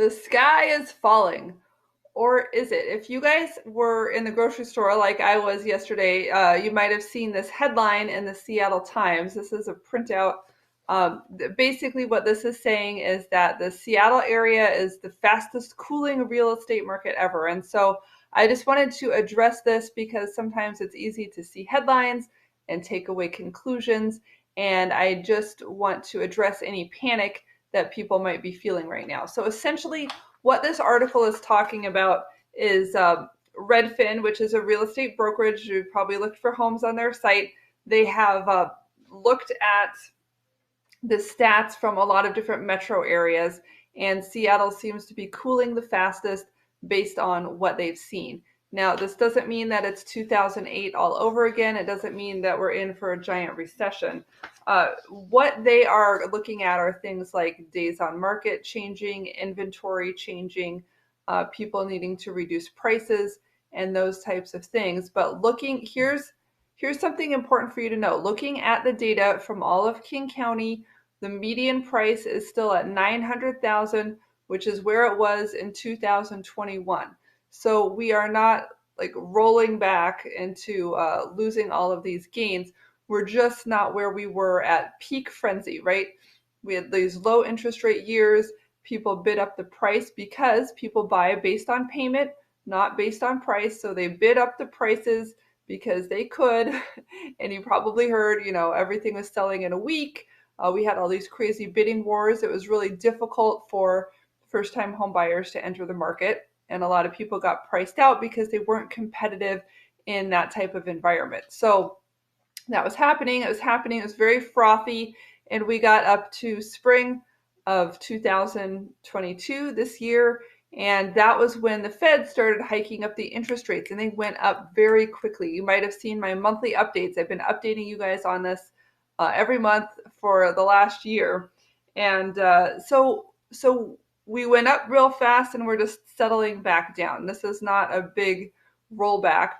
The sky is falling. Or is it? If you guys were in the grocery store like I was yesterday, you might have seen this headline in the Seattle Times. This is a printout. Basically, what this is saying is that the Seattle area is the fastest cooling real estate market ever. And so I just wanted to address this because sometimes it's easy to see headlines and take away conclusions. And I just want to address any panic that people might be feeling right now. So essentially, what this article is talking about is Redfin, which is a real estate brokerage. You've probably looked for homes on their site. They have looked at the stats from a lot of different metro areas, and Seattle seems to be cooling the fastest based on what they've seen. Now, this doesn't mean that it's 2008 all over again. It doesn't mean that we're in for a giant recession. What they are looking at are things like days on market changing, inventory changing, people needing to reduce prices, and those types of things. But here's something important for you to know. Looking at the data from all of King County, the median price is still at 900,000, which is where it was in 2021. So we are not like rolling back into losing all of these gains. We're just not where we were at peak frenzy, right? We had these low interest rate years. People bid up the price because people buy based on payment, not based on price. So they bid up the prices because they could. And you probably heard, everything was selling in a week. We had all these crazy bidding wars. It was really difficult for first-time home buyers to enter the market. And a lot of people got priced out because they weren't competitive in that type of environment. So that was happening. It was happening. It was very frothy. And we got up to spring of 2022 this year. And that was when the Fed started hiking up the interest rates, and they went up very quickly. You might have seen my monthly updates. I've been updating you guys on this every month for the last year. And so we went up real fast, and we're just settling back down. This is not a big rollback.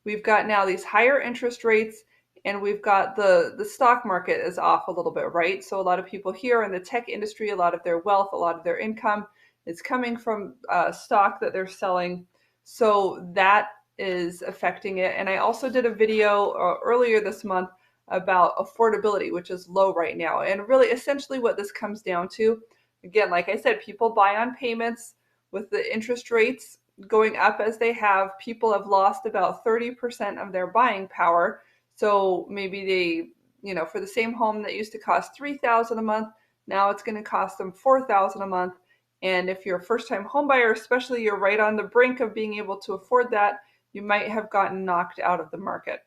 We've got now these higher interest rates, and we've got the stock market is off a little bit, right? So a lot of people here in the tech industry, a lot of their wealth, a lot of their income is coming from stock that they're selling. So that is affecting it. And I also did a video earlier this month about affordability, which is low right now. And really, essentially what this comes down to, again, like I said, people buy on payments. With the interest rates going up as they have, people have lost about 30% of their buying power. So maybe they, for the same home that used to cost $3,000 a month, now it's going to cost them $4,000 a month. And if you're a first-time home buyer, especially, you're right on the brink of being able to afford that, you might have gotten knocked out of the market.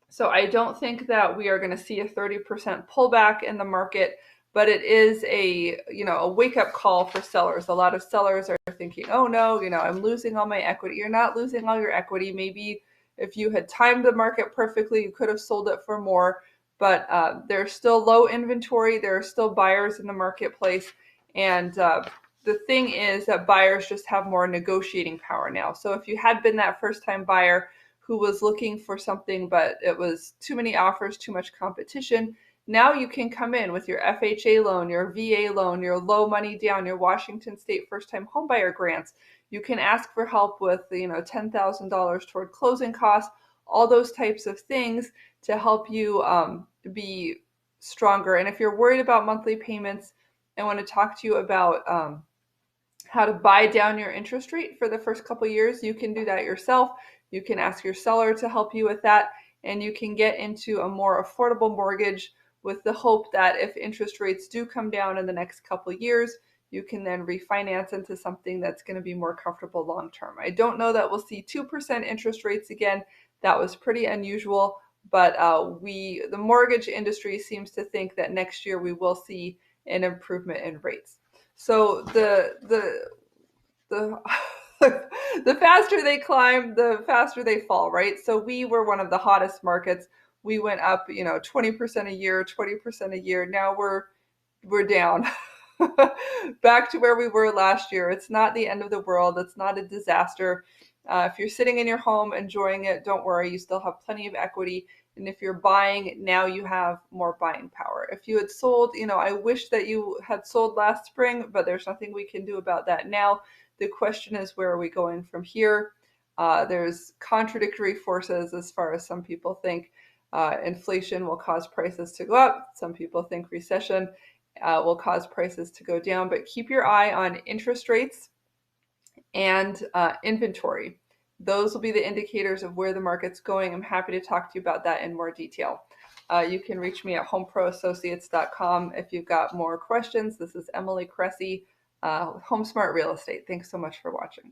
So I don't think that we are going to see a 30% pullback in the market, but it is a wake-up call for sellers. A lot of sellers are thinking, oh no, I'm losing all my equity. You're not losing all your equity. Maybe if you had timed the market perfectly, you could have sold it for more, but there's still low inventory. There are still buyers in the marketplace. And the thing is that buyers just have more negotiating power now. So if you had been that first-time buyer who was looking for something, but it was too many offers, too much competition, now you can come in with your FHA loan, your VA loan, your low money down, your Washington State first-time homebuyer grants. You can ask for help with, $10,000 toward closing costs, all those types of things to help you be stronger. And if you're worried about monthly payments, I want to talk to you about how to buy down your interest rate for the first couple of years. You can do that yourself. You can ask your seller to help you with that, and you can get into a more affordable mortgage with the hope that if interest rates do come down in the next couple of years, you can then refinance into something that's going to be more comfortable long term. I don't know that we'll see 2% interest rates again. That was pretty unusual, but the mortgage industry seems to think that next year we will see an improvement in rates. So the the faster they climb, the faster they fall, right? So we were one of the hottest markets. We went up, 20% a year, 20% a year. Now we're down back to where we were last year. It's not the end of the world. It's not a disaster. If you're sitting in your home enjoying it, don't worry. You still have plenty of equity. And if you're buying, now you have more buying power. If you had sold, I wish that you had sold last spring, but there's nothing we can do about that now. The question is, where are we going from here? There's contradictory forces as far as some people think inflation will cause prices to go up. Some people think recession will cause prices to go down. But keep your eye on interest rates and inventory. Those will be the indicators of where the market's going. I'm happy to talk to you about that in more detail. You can reach me at homeproassociates.com if you've got more questions. This is Emily Cressey, HomeSmart Real Estate. Thanks so much for watching.